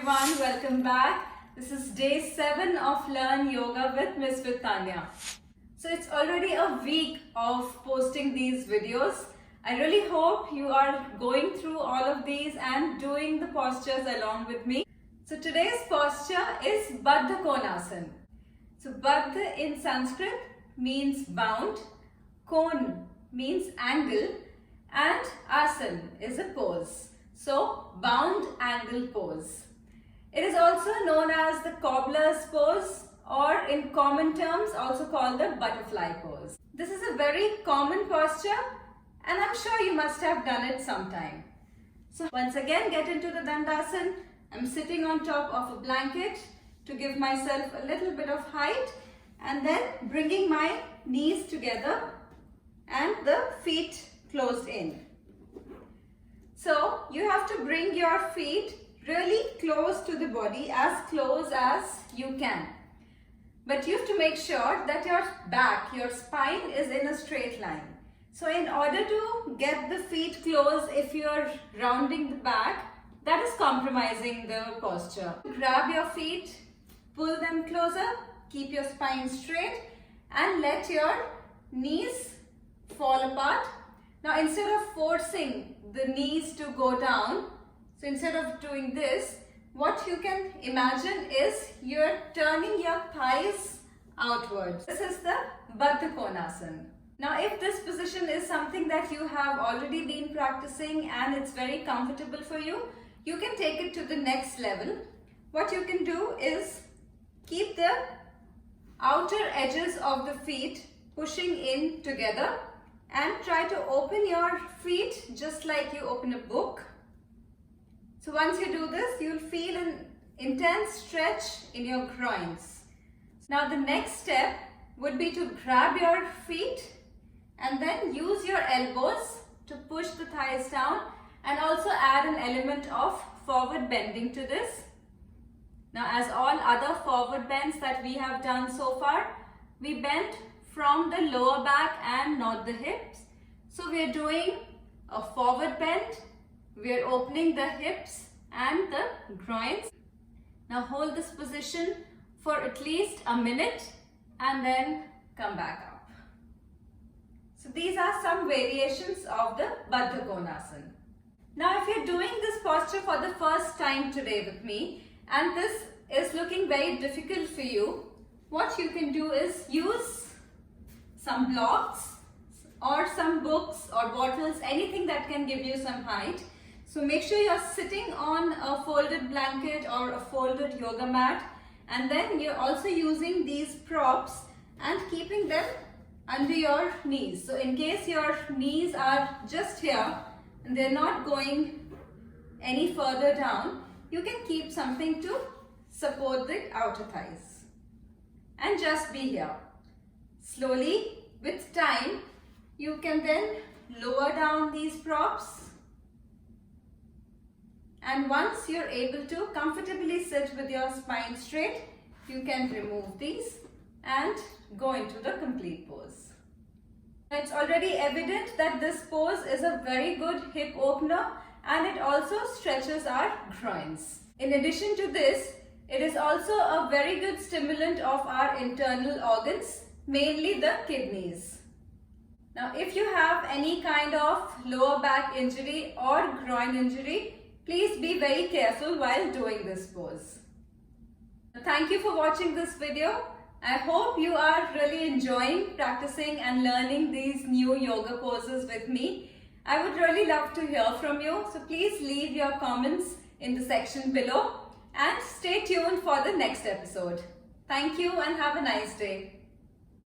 everyone, welcome back. This is day 7 of Learn Yoga with Miss Tanya. So it's already a week of posting these videos. I really hope you are going through all of these and doing the postures along with me. So today's posture is Baddha Konasana. So Baddha in Sanskrit means bound, Kon means angle, and Asana is a pose. So bound angle pose. It is also known as the cobbler's pose, or in common terms also called the butterfly pose. This is a very common posture and I'm sure you must have done it sometime. So once again, get into the Dandasana. I'm sitting on top of a blanket to give myself a little bit of height, and then bringing my knees together and the feet closed in. So you have to bring your feet really close to the body, as close as you can. But you have to make sure that your back, your spine is in a straight line. So in order to get the feet close, if you're rounding the back, that is compromising the posture. Grab your feet, pull them closer, keep your spine straight and let your knees fall apart. Now instead of forcing the knees to go down, so instead of doing this, what you can imagine is you're turning your thighs outwards. This is the Baddha Konasana. Now if this position is something that you have already been practicing and it's very comfortable for you, you can take it to the next level. What you can do is keep the outer edges of the feet pushing in together and try to open your feet just like you open a book. So once you do this, you'll feel an intense stretch in your groins. Now the next step would be to grab your feet and then use your elbows to push the thighs down, and also add an element of forward bending to this. Now as all other forward bends that we have done so far, we bend from the lower back and not the hips. So we are doing a forward bend, we are opening the hips and the groins. Now hold this position for at least a minute and then come back up. So these are some variations of the Baddha Konasana. Now if you're doing this posture for the first time today with me and this is looking very difficult for you, what you can do is use some blocks or some books or bottles, anything that can give you some height. So make sure you're sitting on a folded blanket or a folded yoga mat, and then you're also using these props and keeping them under your knees. So in case your knees are just here and they're not going any further down, you can keep something to support the outer thighs and just be here. Slowly, with time, you can then lower down these props, and once you're able to comfortably sit with your spine straight, you can remove these and go into the complete pose. It's already evident that this pose is a very good hip opener and it also stretches our groins. In addition to this, it is also a very good stimulant of our internal organs, mainly the kidneys. Now if you have any kind of lower back injury or groin injury, please be very careful while doing this pose. Thank you for watching this video. I hope you are really enjoying practicing and learning these new yoga poses with me. I would really love to hear from you, so please leave your comments in the section below and stay tuned for the next episode. Thank you and have a nice day.